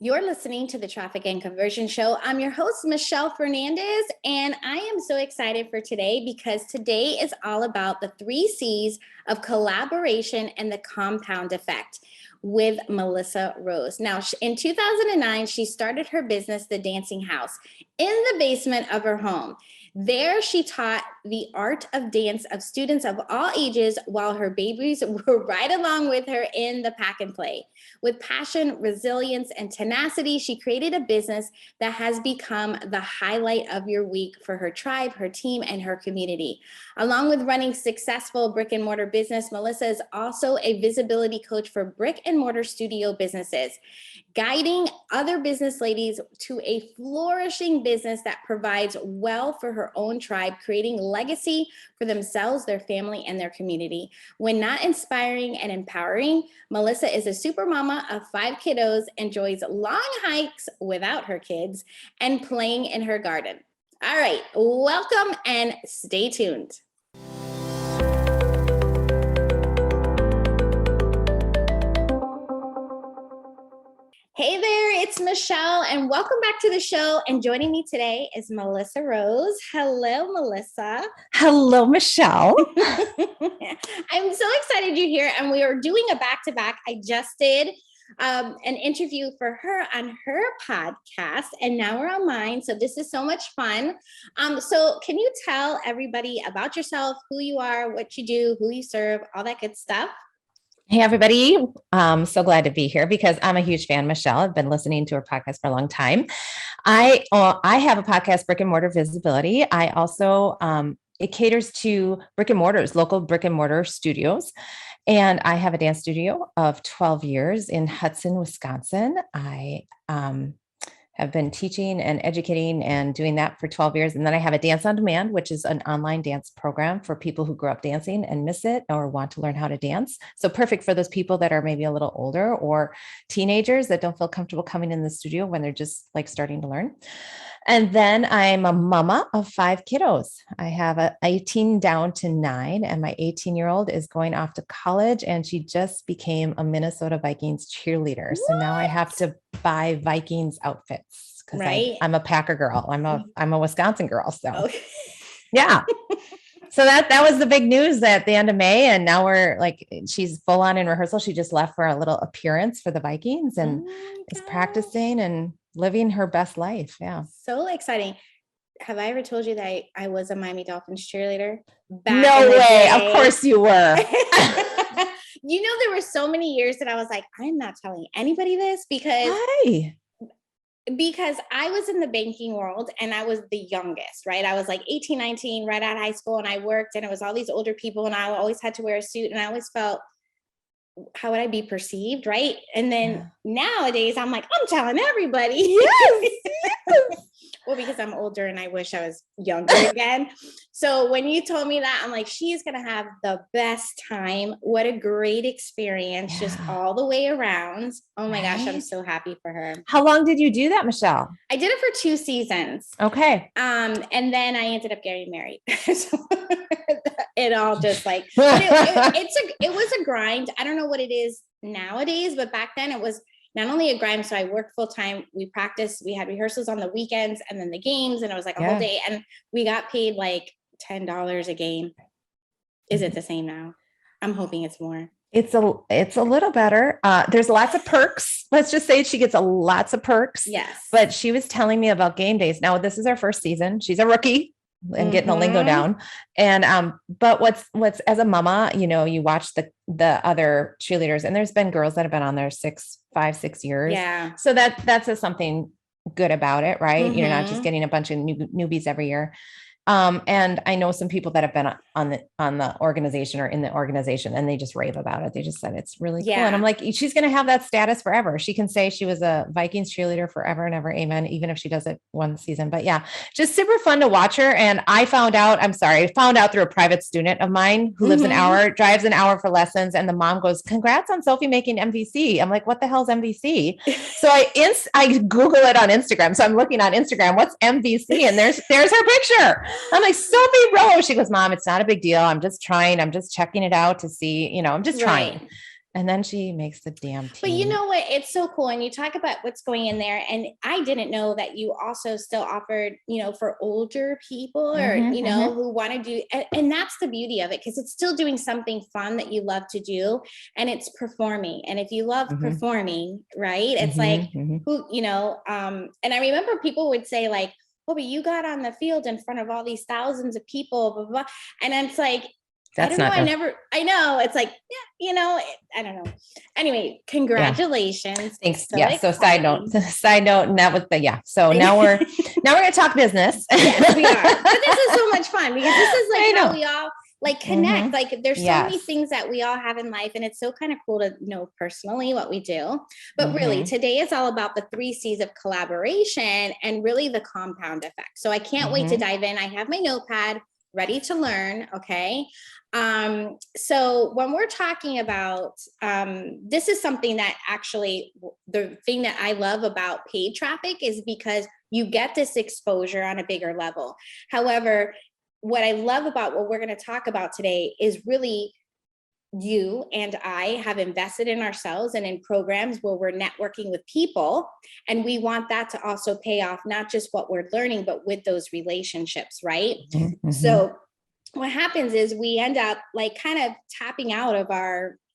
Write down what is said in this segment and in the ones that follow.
You're listening to the Traffic and Conversion Show. I'm your host, Michelle Fernandez, and I am so excited for today because today is all about the 3 C's of collaboration and the compound effect with Melissa Rose. Now, in 2009, she started her business, The Dancing House, in the basement of her home. There, she taught the art of dance of students of all ages while her babies were right along with her in the pack and play. With passion, resilience, and tenacity, she created a business that has become the highlight of your week for her tribe, her team, and her community. Along with running successful brick and mortar business, Melissa is also a visibility coach for brick and mortar studio businesses, guiding other business ladies to a flourishing business that provides wealth for her own tribe, creating legacy for themselves, their family, and their community. When not inspiring and empowering, Melissa is a super mama of 5 kiddos, enjoys long hikes without her kids, and playing in her garden. All right, welcome and stay tuned. Hey there, it's Michelle, and welcome back to the show. And joining me today is Melissa Rose. Hello, Melissa. Hello, Michelle. I'm so excited you're here, and we are doing a back-to-back. I just did an interview for her on her podcast, and now we're on mine. So this is so much fun. So can you tell everybody about yourself, who you are, what you do, who you serve, all that good stuff? Hey, everybody. I'm so glad to be here because I'm a huge fan, Michelle. I've been listening to her podcast for a long time. I have a podcast, Brick and Mortar Visibility. I also, it caters to brick and mortars, local brick and mortar studios. And I have a dance studio of 12 years in Hudson, Wisconsin. I have been teaching and educating and doing that for 12 years. And then I have a Dance on Demand, which is an online dance program for people who grew up dancing and miss it or want to learn how to dance. So perfect for those people that are maybe a little older or teenagers that don't feel comfortable coming in the studio when they're just like starting to learn. And then I'm a mama of 5 kiddos. I have a 18 down to 9, and my 18-year-old is going off to college, and she just became a Minnesota Vikings cheerleader. What? So now I have to buy Vikings outfits because I'm a Packer girl. I'm a Wisconsin girl. So yeah. So that was the big news at the end of May. And now we're like, she's full on in rehearsal. She just left for a little appearance for the Vikings and is practicing and living her best life. Yeah. So exciting. Have I ever told you that I was a Miami Dolphins cheerleader? No way. Of course you were. You know, there were so many years that I was like, I'm not telling anybody this because I was in the banking world and I was the youngest, right? I was like 18, 19, right out of high school, and I worked, and it was all these older people, and I always had to wear a suit, and I always felt, how would I be perceived, right? And then nowadays I'm like, I'm telling everybody. Yes. Well, because I'm older and I wish I was younger again. So when you told me that, I'm like, she's going to have the best time. What a great experience, just all the way around. Oh my gosh, I'm so happy for her. How long did you do that, Michelle? I did it for 2 seasons. Okay. And then I ended up getting married. So it all just like, it was a grind. I don't know what it is nowadays, but back then it was not only a grind. So I worked full time. We practiced, we had rehearsals on the weekends and then the games, and it was like a whole day, and we got paid like $10 a game. Is it the same now? I'm hoping it's more. It's a little better. There's lots of perks. Let's just say she gets lots of perks. Yes. But she was telling me about game days. Now, this is her first season. She's a rookie and getting the lingo down. And, but what's as a mama, you know, you watch the other cheerleaders, and there's been girls that have been on there 5, 6 years. Yeah. So that says something good about it, right? You're not just getting a bunch of newbies every year. And I know some people that have been on the organization or in the organization, and they just rave about it. They just said it's really cool. And I'm like, she's going to have that status forever. She can say she was a Vikings cheerleader forever and ever. Amen. Even if she does it one season, but yeah, just super fun to watch her. And I found out through a private student of mine who lives drives an hour for lessons. And the mom goes, congrats on Sophie making MVC. I'm like, what the hell's MVC? So I Google it on Instagram. So I'm looking on Instagram, what's MVC? And there's her picture. I'm like, Sophie Rose. She goes, Mom, it's not a big deal. I'm just trying. I'm just checking it out to see, I'm just trying. And then she makes the damn tea. But you know what? It's so cool. And you talk about what's going in there. And I didn't know that you also still offered, for older people or, who want to do, and that's the beauty of it, because it's still doing something fun that you love to do. And it's performing. And if you love performing, right, it's like, and I remember people would say like, oh, but you got on the field in front of all these thousands of people, blah, blah, blah. And it's like, That's I know. It's like, I don't know. Anyway, congratulations. Yeah. Thanks. So yeah. So side note, and that was so now we're going to talk business. Yes, we are. But this is so much fun because this is like how we all like connect. Like there's so many things that we all have in life, and it's so kind of cool to know personally what we do. But really today is all about the 3 C's of collaboration and really the compound effect. So I can't wait to dive in. I have my notepad ready to learn. Okay. So when we're talking about, this is something that actually, the thing that I love about paid traffic is because you get this exposure on a bigger level. However, what I love about what we're going to talk about today is really you and I have invested in ourselves and in programs where we're networking with people. And we want that to also pay off, not just what we're learning, but with those relationships, right? So what happens is we end up like kind of tapping out of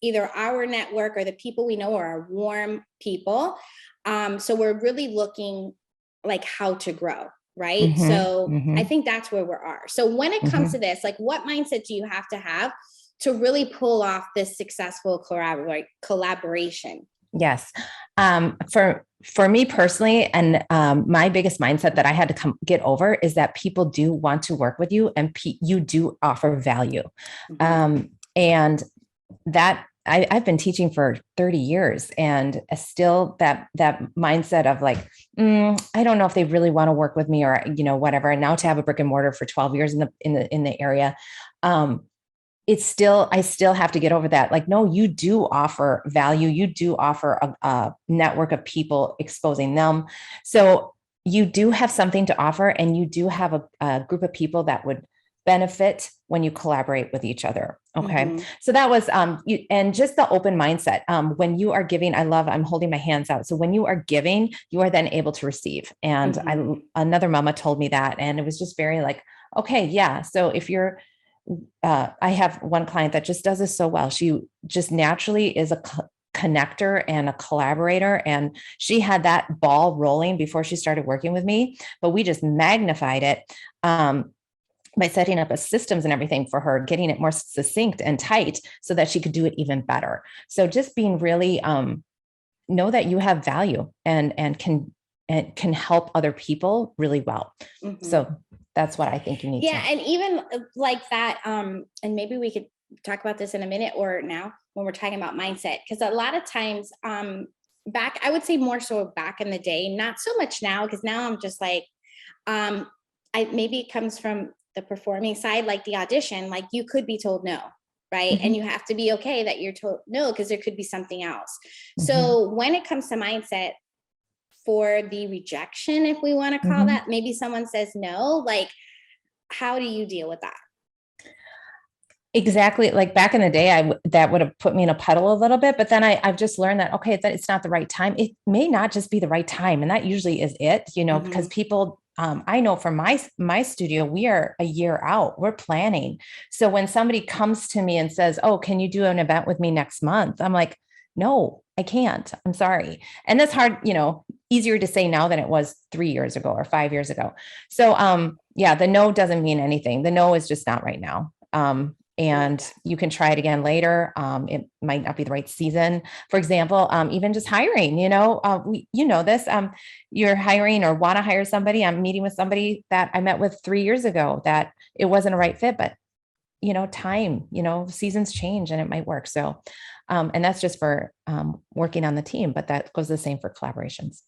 either our network or the people we know are our warm people. So we're really looking like how to grow, right? So I think that's where we are. So when it comes to this, like what mindset do you have to really pull off this successful collaboration? Yes. For me personally, and my biggest mindset that I had to get over is that people do want to work with you and you do offer value. And that I've been teaching for 30 years and still that mindset of like, I don't know if they really want to work with me or, whatever. And now to have a brick and mortar for 12 years in the area, I still have to get over that. Like, no, you do offer value. You do offer a network of people, exposing them. So you do have something to offer, and you do have a group of people that would benefit when you collaborate with each other. Okay. So that was, and just the open mindset. When you are giving, I'm holding my hands out. So when you are giving, you are then able to receive. And another mama told me that, and it was just very like, okay, yeah. So if you're, I have one client that just does this so well. She just naturally is a connector and a collaborator. And she had that ball rolling before she started working with me, but we just magnified it by setting up a systems and everything for her, getting it more succinct and tight so that she could do it even better. So just being really, know that you have value and can help other people really well. So that's what I think you need. Yeah. And even like that, and maybe we could talk about this in a minute or now when we're talking about mindset, because a lot of times I would say more so back in the day, not so much now, because now I'm just like, maybe it comes from the performing side, like the audition, like you could be told no, right? And you have to be okay that you're told no, because there could be something else. So when it comes to mindset, for the rejection, if we want to call that, maybe someone says no, like, how do you deal with that? Exactly. Like back in the day, that would have put me in a puddle a little bit, but then I've just learned that, okay, that it's not the right time. It may not just be the right time. And that usually is it, because people, I know from my studio, we are a year out, we're planning. So when somebody comes to me and says, oh, can you do an event with me next month? I'm like, no, I can't. I'm sorry. And that's hard, easier to say now than it was 3 years ago or 5 years ago. So, the no doesn't mean anything. The no is just not right now. And you can try it again later. It might not be the right season. For example, even just hiring, this, you're hiring or want to hire somebody. I'm meeting with somebody that I met with 3 years ago that it wasn't a right fit, but time, seasons change and it might work. So, and that's just for working on the team, but that goes the same for collaborations.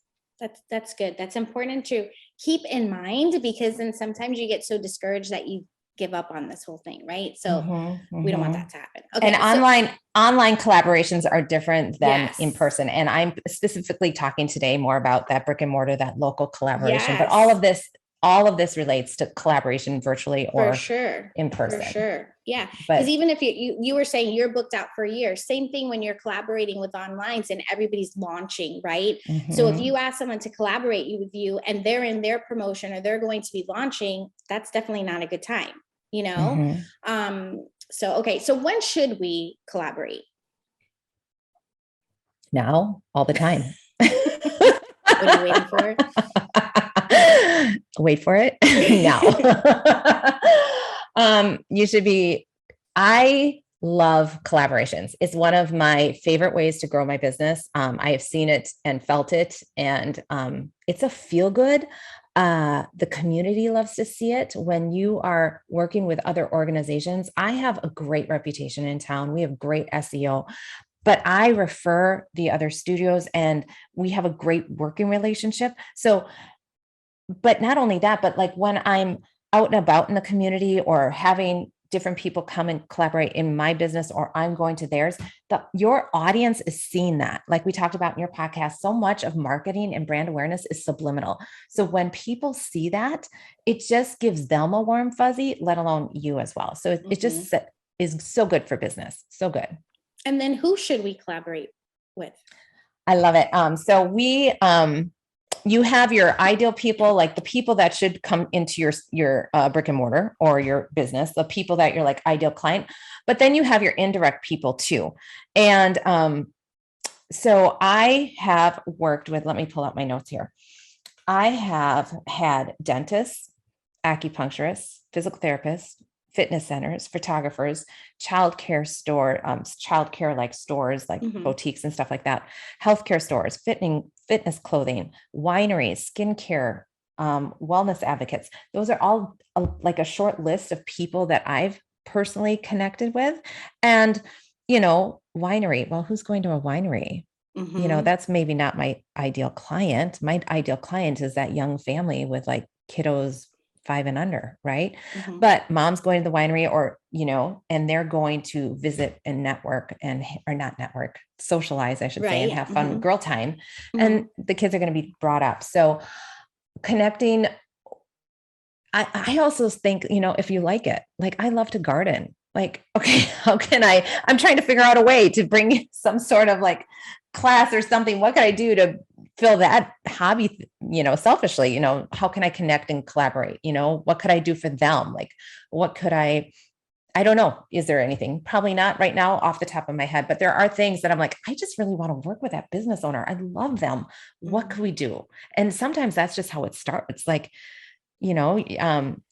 That's good. That's important to keep in mind, because then sometimes you get so discouraged that you give up on this whole thing, right? So we don't want that to happen. Okay. And online collaborations are different than in person. And I'm specifically talking today more about that brick and mortar, that local collaboration, but all of this all of this relates to collaboration virtually For or sure. in person. For sure. Yeah. But Because even if you were saying you're booked out for a year, same thing when you're collaborating with onlines and everybody's launching, right? So if you ask someone to collaborate with you and they're in their promotion or they're going to be launching, that's definitely not a good time, you know? So, okay. So when should we collaborate? Now, all the time. What are you waiting for? Wait for it. Now. You should be, I love collaborations. It's one of my favorite ways to grow my business. I have seen it and felt it, and it's a feel good. The community loves to see it when you are working with other organizations. I have a great reputation in town. We have great SEO, but I refer the other studios and we have a great working relationship. So, but not only that, but like when I'm out and about in the community or having different people come and collaborate in my business, or I'm going to theirs, your audience is seeing that. Like we talked about in your podcast, so much of marketing and brand awareness is subliminal. So when people see that, it just gives them a warm fuzzy, let alone you as well. So it just is so good for business. So good. And then who should we collaborate with? I love it. So you have your ideal people, like the people that should come into your brick and mortar or your business, the people that you're like ideal client, but then you have your indirect people too. And so I have worked with, let me pull out my notes here. I have had dentists, acupuncturists, physical therapists, fitness centers, photographers, childcare like stores, like boutiques and stuff like that, healthcare stores, fitness clothing, wineries, skincare, wellness advocates. Those are all like a short list of people that I've personally connected with. And, winery, well, who's going to a winery? That's maybe not my ideal client. My ideal client is that young family with like kiddos 5 and under, right? But mom's going to the winery and they're going to visit and network or not network, socialize, I should say, and have fun girl time. And the kids are going to be brought up. So connecting, I also think, if you like it, like I love to garden. Like, okay, how can I'm trying to figure out a way to bring some sort of like class or something. What can I do to fill that hobby, selfishly, how can I connect and collaborate? What could I do for them? Like, what could I don't know. Is there anything? Probably not right now off the top of my head, but there are things that I'm like, I just really want to work with that business owner. I love them. What could we do? And sometimes that's just how it starts. Like,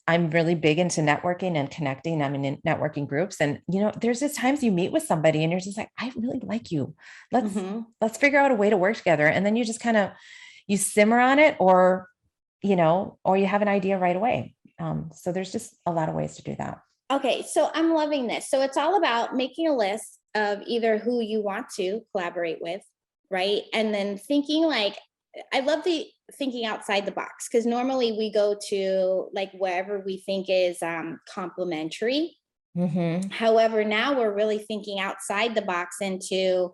I'm really big into networking and connecting. I'm in networking groups, and there's just times you meet with somebody and you're just like, I really like you. Let's figure out a way to work together. And then you just kind of, you simmer on it, or you have an idea right away. So there's just a lot of ways to do that. Okay. So I'm loving this. So it's all about making a list of either who you want to collaborate with, right? And then thinking like, I love the thinking outside the box, because normally we go to like wherever we think is complementary. However, now we're really thinking outside the box into,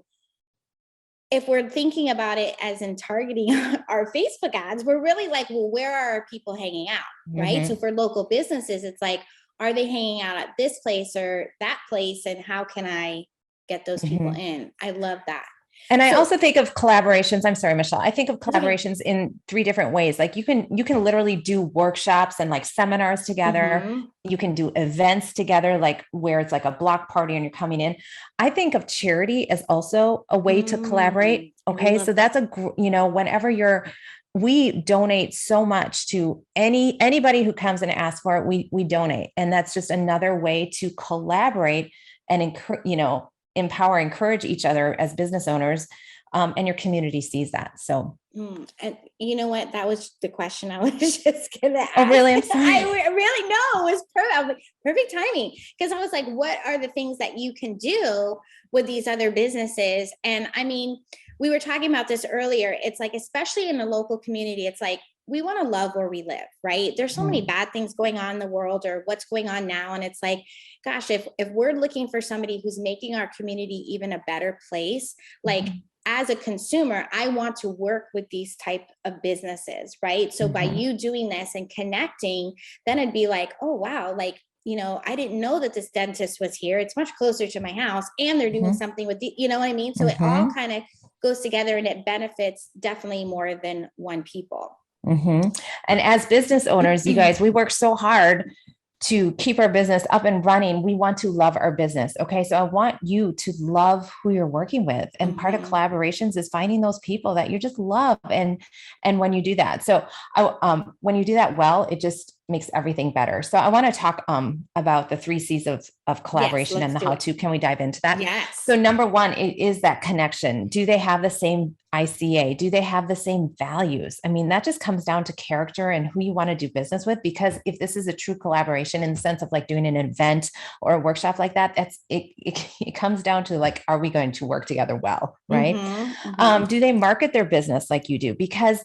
if we're thinking about it as in targeting our Facebook ads, we're really like, well, where are our people hanging out, right? So for local businesses, it's like, are they hanging out at this place or that place? And how can I get those people in? I love that. And I also think of collaborations. I'm sorry, Michelle. I think of collaborations in 3 different ways. Like you can literally do workshops and like seminars together. You can do events together, like where it's like a block party and you're coming in. I think of charity as also a way to collaborate. Okay. So that's whenever we donate so much to anybody who comes and asks for it, we donate. And that's just another way to collaborate and empower, encourage each other as business owners, and your community sees that. So, and you know what? That was the question I was just gonna ask. Oh, really? I'm sorry. I really know it was perfect. I was like, perfect timing, because I was like, what are the things that you can do with these other businesses? And I mean, we were talking about this earlier. It's like, especially in the local community, it's like, we want to love where we live, right? There's so many bad things going on in the world, or what's going on now. And it's like, gosh, if we're looking for somebody who's making our community even a better place, like as a consumer, I want to work with these type of businesses, right? So by you doing this and connecting, then it'd be like, oh, wow, like, I didn't know that this dentist was here. It's much closer to my house and they're doing something with you know what I mean? So it all kind of goes together and it benefits definitely more than one people. And as business owners, you guys, we work so hard to keep our business up and running. We want to love our business. Okay. So I want you to love who you're working with. And part of collaborations is finding those people that you just love. And when you do that, so when you do that well, it just makes everything better. So I want to talk about the 3 C's of collaboration and the how to. Can we dive into that? Yes. So number one, it is that connection. Do they have the same ICA? Do they have the same values? I mean, that just comes down to character and who you want to do business with. Because if this is a true collaboration in the sense of like doing an event or a workshop like that, it comes down to like, are we going to work together well? Right. Do they market their business like you do? Because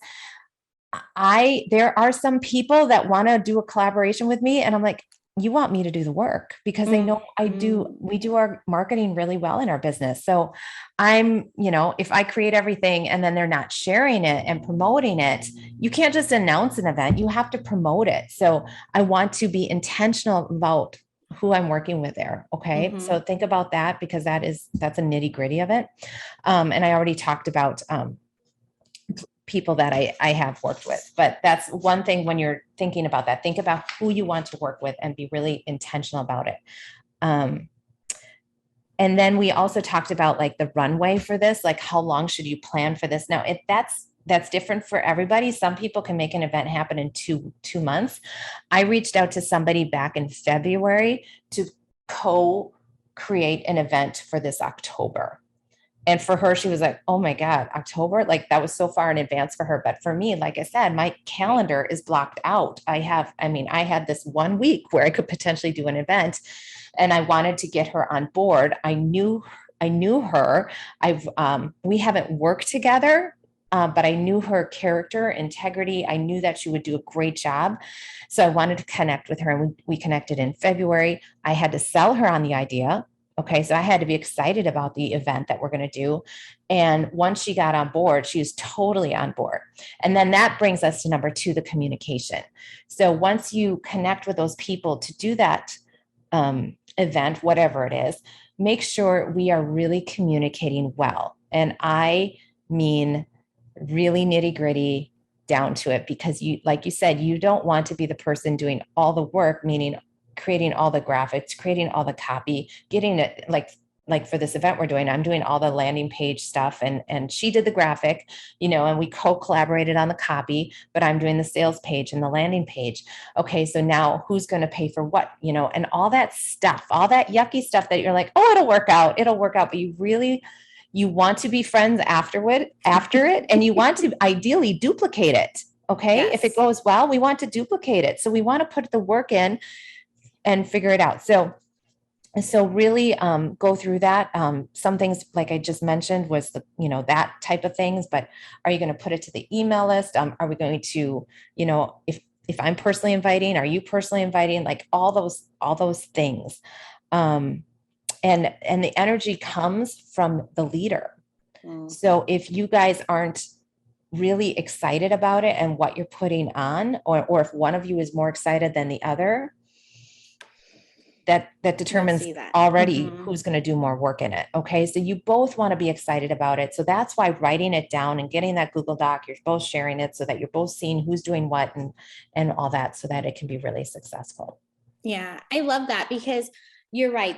there are some people that want to do a collaboration with me and I'm like, you want me to do the work because they know we do our marketing really well in our business. So if I create everything and then they're not sharing it and promoting it, you can't just announce an event, you have to promote it. So I want to be intentional about who I'm working with there. Okay. So think about that because that's a nitty gritty of it. And I already talked about, people that I have worked with, but that's one thing when you're thinking about that, think about who you want to work with and be really intentional about it. And then we also talked about like the runway for this, like how long should you plan for this? Now that's different for everybody. Some people can make an event happen in two months. I reached out to somebody back in February to co-create an event for this October. And for her, she was like, oh my God, October, like that was so far in advance for her. But for me, like I said, my calendar is blocked out. I had this 1 week where I could potentially do an event and I wanted to get her on board. I knew her. We haven't worked together, but I knew her character, integrity. I knew that she would do a great job. So I wanted to connect with her and we connected in February. I had to sell her on the idea. Okay. So I had to be excited about the event that we're going to do. And once she got on board, she was totally on board. And then that brings us to number 2, the communication. So once you connect with those people to do that event, whatever it is, make sure we are really communicating well. And I mean, really nitty gritty down to it, because like you said, you don't want to be the person doing all the work, meaning creating all the graphics, creating all the copy, getting it like for this event we're doing, I'm doing all the landing page stuff and she did the graphic, and we co-collaborated on the copy, but I'm doing the sales page and the landing page. Okay. So now who's going to pay for what, and all that stuff, all that yucky stuff that you're like, oh, it'll work out. But you want to be friends after it, and you want to ideally duplicate it. Okay. Yes. If it goes well, we want to duplicate it. So we want to put the work in and figure it out. So really go through that. Some things, like I just mentioned, was that type of things, but are you going to put it to the email list? Are we going to, if I'm personally inviting, are you personally inviting, like all those things? And the energy comes from the leader. So if you guys aren't really excited about it and what you're putting on, or if one of you is more excited than the other, that determines already who's going to do more work in it. Okay. So you both want to be excited about it. So that's why writing it down and getting that Google Doc, you're both sharing it so that you're both seeing who's doing what and all that, so that it can be really successful. Yeah. I love that, because you're right.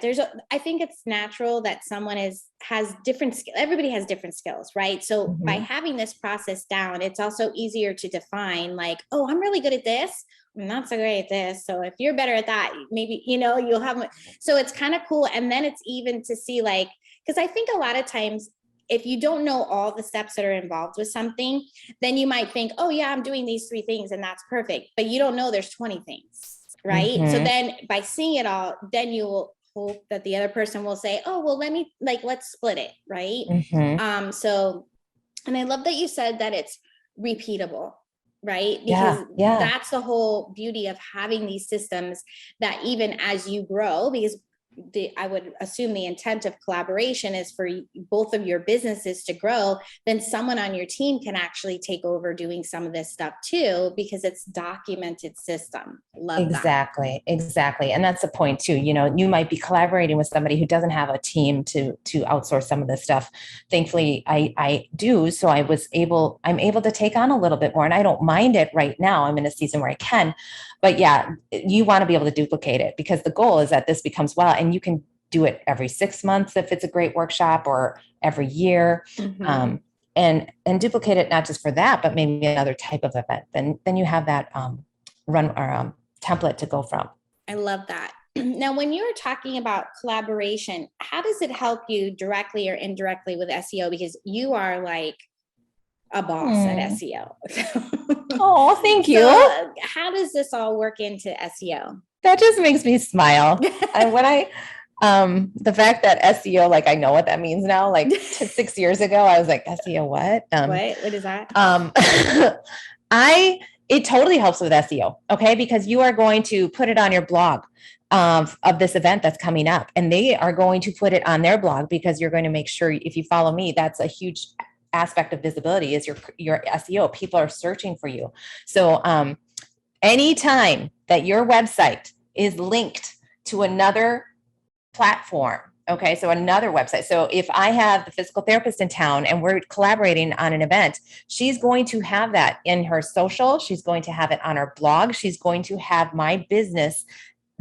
I think it's natural that someone has different skills. Everybody has different skills, right? So by having this process down, it's also easier to define, like, oh, I'm really good at this, I'm not so great at this. So if you're better at that, maybe, you'll have, so it's kind of cool. And then it's even to see, like, because I think a lot of times, if you don't know all the steps that are involved with something, then you might think, oh yeah, I'm doing these 3 things and that's perfect. But you don't know there's 20 things. Right. So then by seeing it all, then you will hope that the other person will say, oh, well, let's split it. Right. So, and I love that you said that it's repeatable, right? Because that's the whole beauty of having these systems, that even as you grow, because I would assume the intent of collaboration is for both of your businesses to grow, then someone on your team can actually take over doing some of this stuff too, because it's documented system. Love Exactly. And that's the point too. You might be collaborating with somebody who doesn't have a team to outsource some of this stuff. Thankfully, I do. So I'm able to take on a little bit more, and I don't mind it right now. I'm in a season where I can, but yeah, you want to be able to duplicate it, because the goal is that this becomes well, and you can do it every 6 months if it's a great workshop, or every year. that. And duplicate it, not just for that, but maybe another type of event. Then you have that run or template to go from. I love that. Now, when you're talking about collaboration, how does it help you directly or indirectly with SEO? Because you are like a boss at SEO. Oh, thank you. So how does this all work into SEO? That just makes me smile. And the fact that SEO, like, I know what that means now, like 6 years ago, I was like, SEO, what? What is that? It totally helps with SEO. Okay. Because you are going to put it on your blog of this event that's coming up, and they are going to put it on their blog, because you're going to make sure, if you follow me, that's a huge aspect of visibility, is your SEO. People are searching for you. So, anytime that your website is linked to another platform, okay, so another website. So if I have the physical therapist in town and we're collaborating on an event, she's going to have that in her social. She's going to have it on her blog. She's going to have my business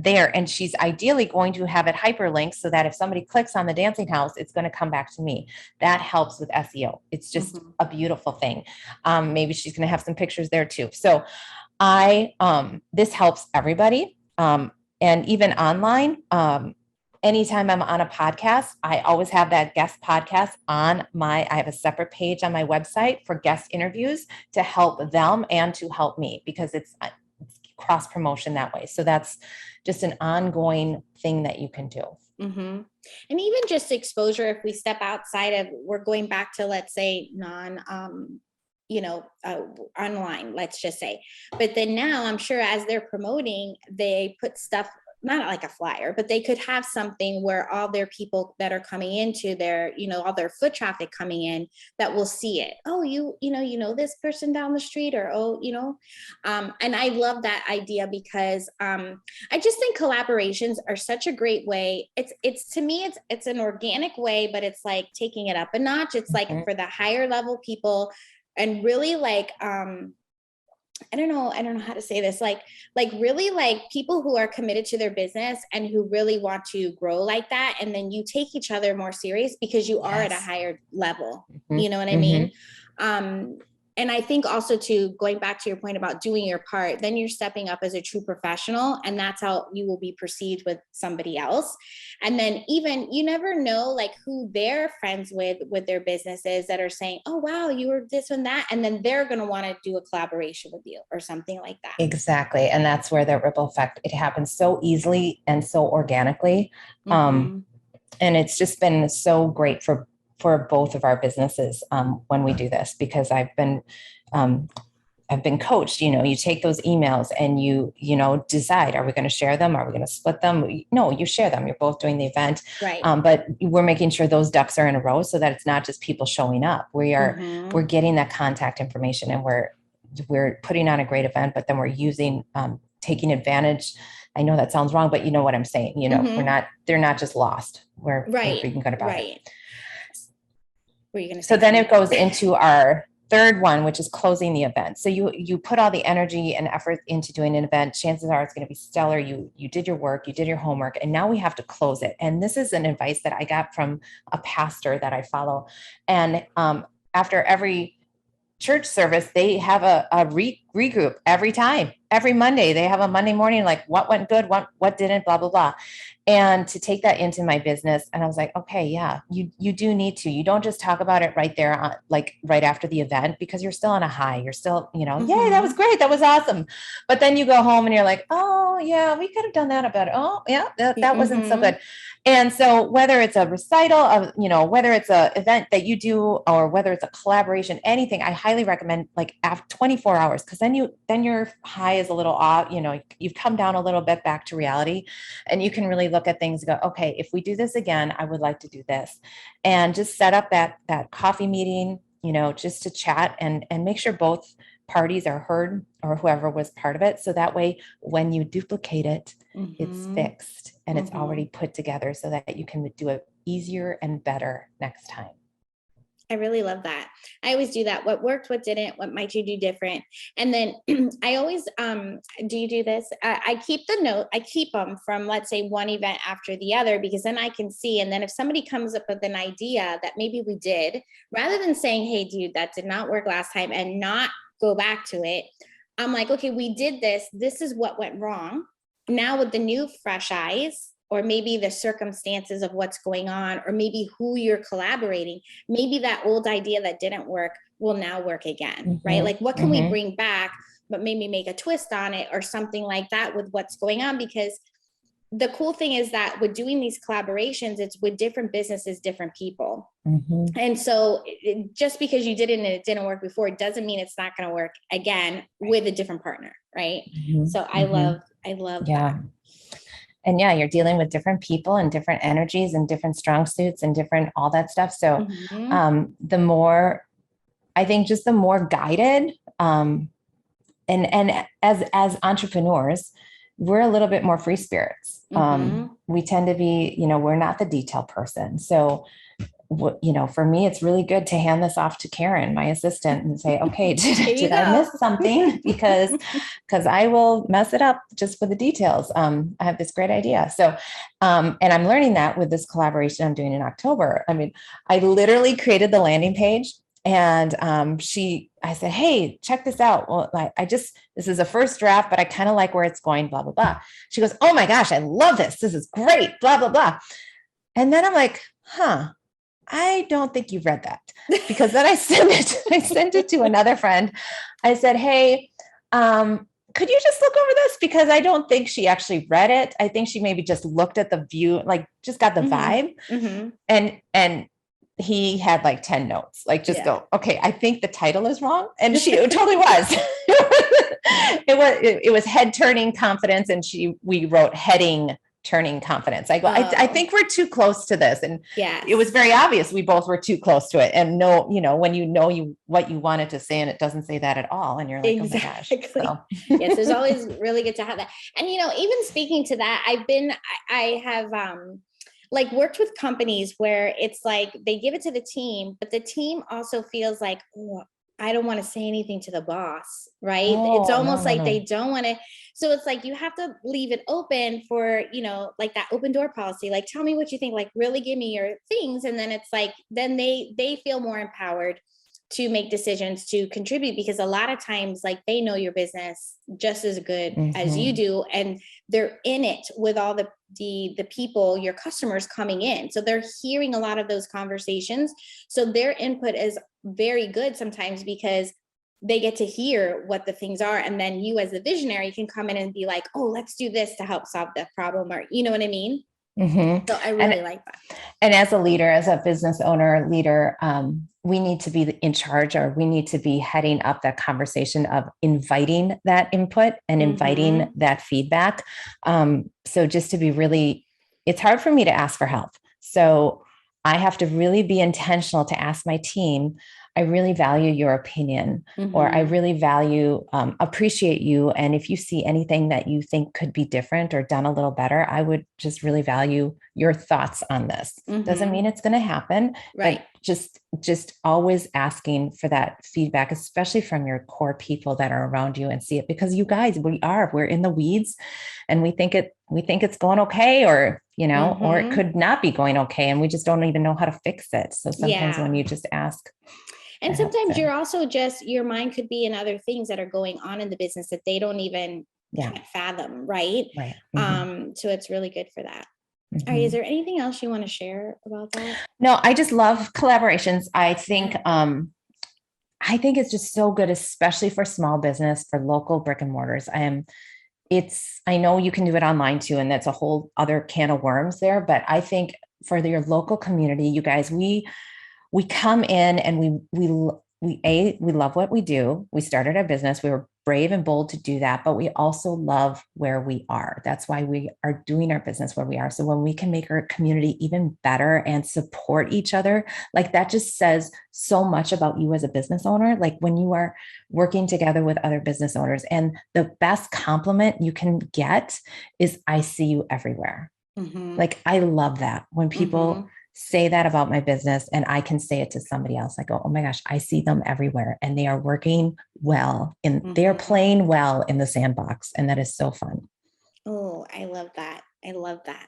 there, and she's ideally going to have it hyperlinked so that if somebody clicks on the dancing house, it's going to come back to me. That helps with SEO. It's just a beautiful thing. Maybe she's going to have some pictures there too. So this helps everybody. And even online, anytime I'm on a podcast, I always have that guest podcast I have a separate page on my website for guest interviews to help them and to help me, because it's cross promotion that way. So that's just an ongoing thing that you can do. And even just exposure, if we step outside of, we're going back to, let's say, online, let's just say. But then now I'm sure as they're promoting, they put stuff, not like a flyer, but they could have something where all their people that are coming into their, all their foot traffic coming in, that will see it. Oh, you know this person down the street, or, and I love that idea, because I just think collaborations are such a great way. It's to me, it's an organic way, but it's like taking it up a notch. It's like for the higher level people, and really like, I don't know how to say this, like really like people who are committed to their business and who really want to grow like that. And then you take each other more serious because you are at a higher level. You know what I mean? And I think also, to going back to your point about doing your part, then you're stepping up as a true professional, and that's how you will be perceived with somebody else. And then even, you never know like who they're friends with their businesses, that are saying, oh, wow, you were this and that. And then they're going to want to do a collaboration with you or something like that. Exactly. And that's where the ripple effect, it happens so easily and so organically. And it's just been so great for both of our businesses when we do this, because I've been coached. You take those emails and you decide, are we going to share them? Are we going to split them? No, you share them. You're both doing the event. Right. But we're making sure those ducks are in a row, so that it's not just people showing up. We're getting that contact information, and we're putting on a great event, but then we're using, taking advantage. I know that sounds wrong, but you know what I'm saying. They're not just lost. We're being good about it. Were you going to say so then it goes into our third one, which is closing the event. So you put all the energy and effort into doing an event. Chances are it's going to be stellar. You did your work, you did your homework, and now we have to close it. And this is an advice that I got from a pastor that I follow. And after every church service, they have a regroup every Monday. They have a Monday morning, like what went good, what didn't, blah, blah, blah. And to take that into my business. And I was like, okay, yeah, you do need to, you don't just talk about it right there, like right after the event, because you're still on a high. You're still, yay, that was great. That was awesome. But then you go home and you're like, oh yeah, we could have done that about it. Oh yeah, that wasn't so good. And so whether it's a recital of, whether it's a event that you do, or whether it's a collaboration, anything, I highly recommend like after 24 hours, because then your high is a little off, you've come down a little bit back to reality, and you can really look look at things and go, okay, if we do this again, I would like to do this, and just set up that coffee meeting, just to chat and make sure both parties are heard, or whoever was part of it. So that way, when you duplicate it, it's fixed and it's already put together so that you can do it easier and better next time. I really love that. I always do that. What worked, what didn't, what might you do different? And then I always, do you do this? I keep the note, I keep them from, let's say, one event after the other, because then I can see. And then if somebody comes up with an idea that maybe we did, rather than saying, hey, dude, that did not work last time, and not go back to it, I'm like, okay, we did this. This is what went wrong. Now with the new fresh eyes, or maybe the circumstances of what's going on, or maybe who you're collaborating, maybe that old idea that didn't work will now work again, right? Like, what can we bring back, but maybe make a twist on it or something like that with what's going on? Because the cool thing is that with doing these collaborations, it's with different businesses, different people. And so just because you did it and it didn't work before, it doesn't mean it's not going to work again with a different partner, right? So I love that. And yeah, you're dealing with different people and different energies and different strong suits and different, all that stuff. So the more, I think, just the more guided, and as entrepreneurs, we're a little bit more free spirits. We tend to be, we're not the detail person. So for me, it's really good to hand this off to Karen, my assistant, and say, okay, did I miss something? Because I will mess it up just for the details. I have this great idea. So, and I'm learning that with this collaboration I'm doing in October. I mean, I literally created the landing page, and I said, hey, check this out. Well, this is a first draft, but I kind of like where it's going, blah, blah, blah. She goes, oh my gosh, I love this. This is great, blah, blah, blah. And then I'm like, I don't think you've read that, because then I sent it to another friend. I said, hey, could you just look over this? Because I don't think she actually read it. I think she maybe just looked at the view, like just got the vibe. And he had like 10 notes, like go, okay, I think the title is wrong. And it totally was. It was head turning confidence. And we wrote heading turning confidence. I go, I think we're too close to this. And it was very obvious we both were too close to it. And when what you wanted to say, and it doesn't say that at all. And you're like, exactly. Oh my gosh. So. Yes, it's always really good to have that. And, even speaking to that, I have, like, worked with companies where it's like, they give it to the team, but the team also feels like, oh, I don't want to say anything to the boss, right? It's almost like they don't want to. So it's like, you have to leave it open for, like that open door policy, like, tell me what you think, like, really give me your things. And then it's like, then they feel more empowered to make decisions, to contribute, because a lot of times, like, they know your business just as good as you do. And they're in it with all the people, your customers coming in. So they're hearing a lot of those conversations. So their input is very good sometimes, because they get to hear what the things are. And then you, as the visionary, can come in and be like, oh, let's do this to help solve that problem. Or, you know what I mean? So I really like that. And as a leader, as a business owner leader, we need to be in charge, or we need to be heading up that conversation of inviting that input and inviting that feedback. So just to be really, it's hard for me to ask for help. So I have to really be intentional to ask my team, I really value your opinion, or I really value, appreciate you. And if you see anything that you think could be different or done a little better, I would just really value your thoughts on this. Doesn't mean it's going to happen, right? But just always asking for that feedback, especially from your core people that are around you, and see it, because you guys, we're in the weeds, and we think it's going okay, or, or it could not be going okay. And we just don't even know how to fix it. So sometimes when you just ask, and sometimes you're also your mind could be in other things that are going on in the business that they don't even can't fathom. Right. So it's really good for that. All right. Is there anything else you want to share about that? No, I just love collaborations. I think it's just so good, especially for small business, for local brick and mortars. I know you can do it online too, and that's a whole other can of worms there. But I think for your local community, you guys, we come in and we love what we do. We started our business. We were brave and bold to do that, but we also love where we are. That's why we are doing our business where we are. So when we can make our community even better and support each other, like that just says so much about you as a business owner. Like when you are working together with other business owners, and the best compliment you can get is, I see you everywhere. Like, I love that when people say that about my business and I can say it to somebody else. I go, oh my gosh, I see them everywhere and they are working well and they are playing well in the sandbox. And that is so fun. Oh, I love that. I love that.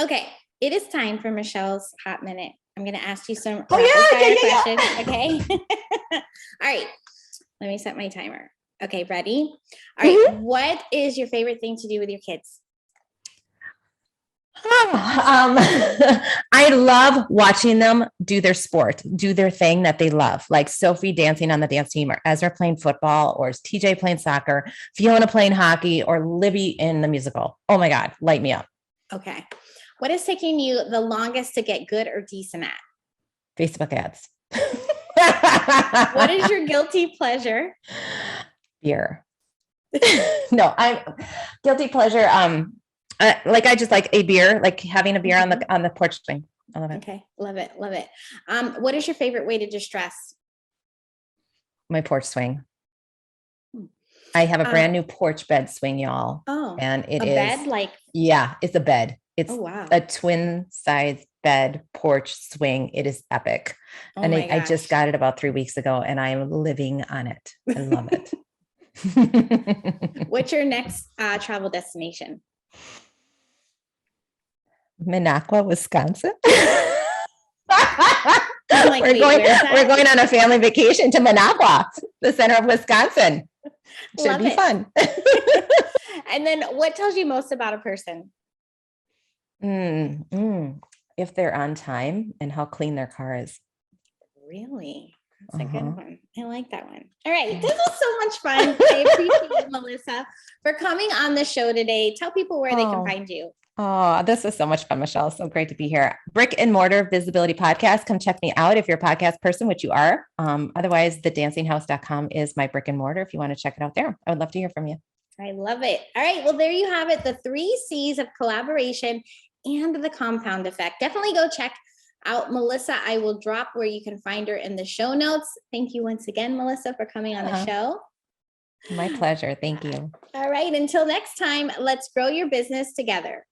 Okay. It is time for Michelle's Hot Minute. I'm going to ask you some rapid fire questions. Okay. All right. Let me set my timer. Okay. Ready? All right. What is your favorite thing to do with your kids? I love watching them do their sport, do their thing that they love, like Sophie dancing on the dance team, or Ezra playing football, or TJ playing soccer, Fiona playing hockey, or Libby in the musical. Oh my God, light me up. Okay. What is taking you the longest to get good or decent at? Facebook ads. What is your guilty pleasure? Beer. No, I'm guilty pleasure. Like I just like a beer, like having a beer on the porch swing. I love it. Okay, love it, love it. What is your favorite way to distress? My porch swing. I have a brand new porch bed swing, y'all. Oh, and it is bed, like it's a bed. It's wow. a twin size bed porch swing. It is epic, and I just got it about 3 weeks ago, and I am living on it. I love it. What's your next travel destination? Minocqua, Wisconsin. Like, we're going on a family vacation to Minocqua, the center of Wisconsin. Should be fun. And then what tells you most about a person? If they're on time and how clean their car is. Really? That's a good one. I like that one. All right. This was so much fun. I appreciate you, Melissa, for coming on the show today. Tell people where they can find you. Oh, this was so much fun, Michelle. So great to be here. Brick and Mortar Visibility Podcast. Come check me out if you're a podcast person, which you are. Otherwise, thedancinghouse.com is my brick and mortar if you want to check it out there. I would love to hear from you. I love it. All right. Well, there you have it. The 3 C's of collaboration and the compound effect. Definitely go check out Melissa. I will drop where you can find her in the show notes. Thank you once again, Melissa, for coming on the show. My pleasure. Thank you. All right. Until next time, let's grow your business together.